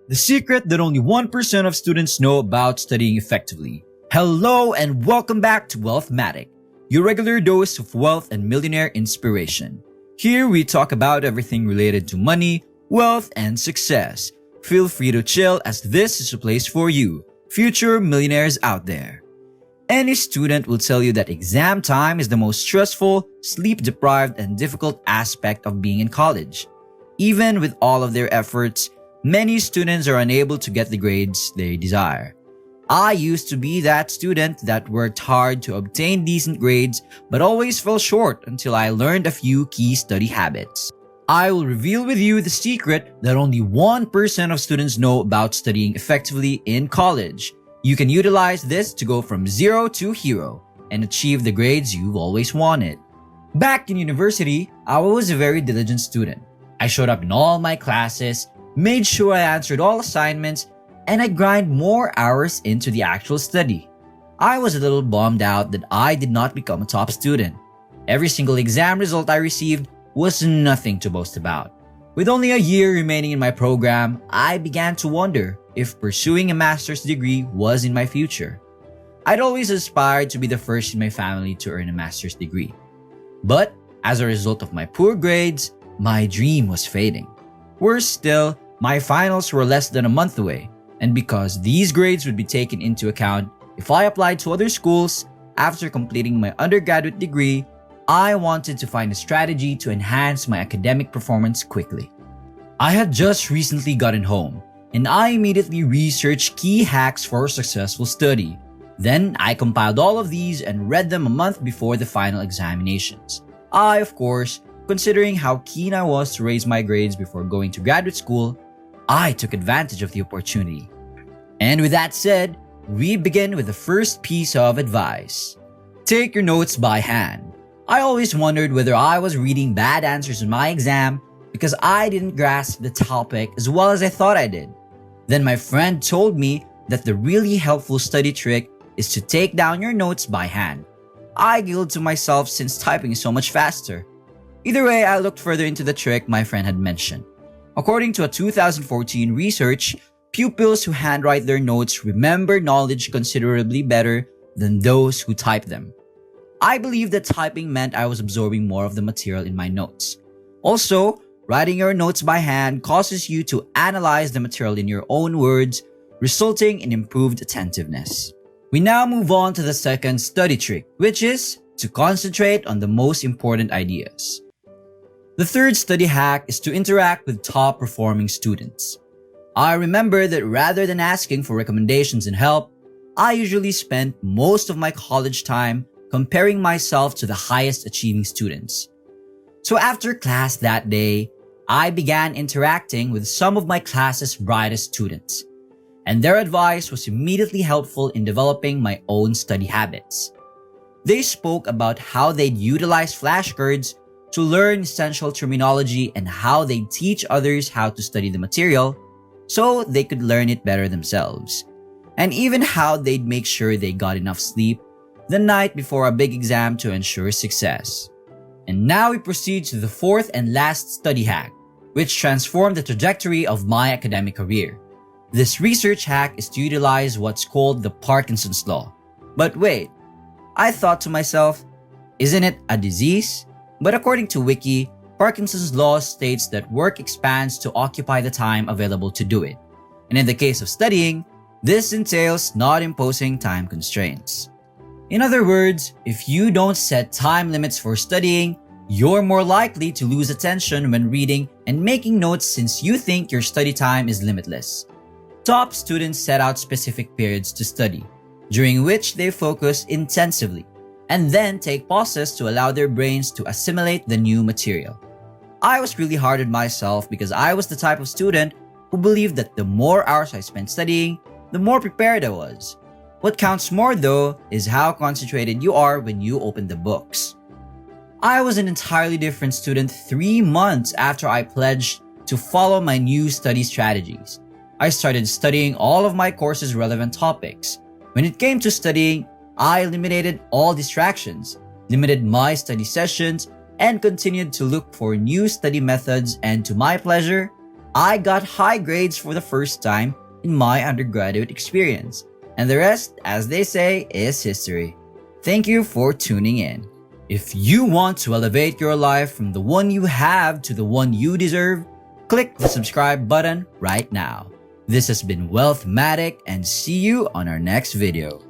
The secret that only 1% of students know about studying effectively. Hello and welcome back to WealthMatic, your regular dose of wealth and millionaire inspiration. Here we talk about everything related to money, wealth, and success. Feel free to chill as this is a place for you, future millionaires out there. Any student will tell you that exam time is the most stressful, sleep-deprived, and difficult aspect of being in college. Even with all of their efforts, many students are unable to get the grades they desire. I used to be that student that worked hard to obtain decent grades but always fell short until I learned a few key study habits. I will reveal with you the secret that only 1% of students know about studying effectively in college. You can utilize this to go from zero to hero and achieve the grades you've always wanted. Back in university, I was a very diligent student. I showed up in all my classes, made sure I answered all assignments, and I grind more hours into the actual study. I was a little bummed out that I did not become a top student. Every single exam result I received was nothing to boast about. With only a year remaining in my program, I began to wonder if pursuing a master's degree was in my future. I'd always aspired to be the first in my family to earn a master's degree. But as a result of my poor grades, my dream was fading. Worse still, my finals were less than a month away, and because these grades would be taken into account if I applied to other schools after completing my undergraduate degree, I wanted to find a strategy to enhance my academic performance quickly. I had just recently gotten home, and I immediately researched key hacks for successful study. Then I compiled all of these and read them a month before the final examinations. I, of course, considering how keen I was to raise my grades before going to graduate school, I took advantage of the opportunity. And with that said, we begin with the first piece of advice. Take your notes by hand. I always wondered whether I was reading bad answers in my exam because I didn't grasp the topic as well as I thought I did. Then my friend told me that the really helpful study trick is to take down your notes by hand. I giggled to myself since typing is so much faster. Either way, I looked further into the trick my friend had mentioned. According to a 2014 research, pupils who handwrite their notes remember knowledge considerably better than those who type them. I believe that typing meant I was absorbing more of the material in my notes. Also, writing your notes by hand causes you to analyze the material in your own words, resulting in improved attentiveness. We now move on to the second study trick, which is to concentrate on the most important ideas. The third study hack is to interact with top-performing students. I remember that rather than asking for recommendations and help, I usually spent most of my college time comparing myself to the highest achieving students. So after class that day, I began interacting with some of my class's brightest students, and their advice was immediately helpful in developing my own study habits. They spoke about how they'd utilize flashcards to learn essential terminology and how they'd teach others how to study the material so they could learn it better themselves, and even how they'd make sure they got enough sleep the night before a big exam to ensure success. And now we proceed to the fourth and last study hack, which transformed the trajectory of my academic career. This research hack is to utilize what's called the Parkinson's law. But wait, I thought to myself, isn't it a disease? But according to Wiki, Parkinson's law states that work expands to occupy the time available to do it. And in the case of studying, this entails not imposing time constraints. In other words, if you don't set time limits for studying, you're more likely to lose attention when reading and making notes since you think your study time is limitless. Top students set out specific periods to study, during which they focus intensively, and then take pauses to allow their brains to assimilate the new material. I was really hard on myself because I was the type of student who believed that the more hours I spent studying, the more prepared I was. What counts more though is how concentrated you are when you open the books. I was an entirely different student 3 months after I pledged to follow my new study strategies. I started studying all of my course's relevant topics. When it came to studying, I eliminated all distractions, limited my study sessions, and continued to look for new study methods, and to my pleasure, I got high grades for the first time in my undergraduate experience. And the rest, as they say, is history. Thank you for tuning in. If you want to elevate your life from the one you have to the one you deserve, click the subscribe button right now. This has been WealthMatic, and see you on our next video.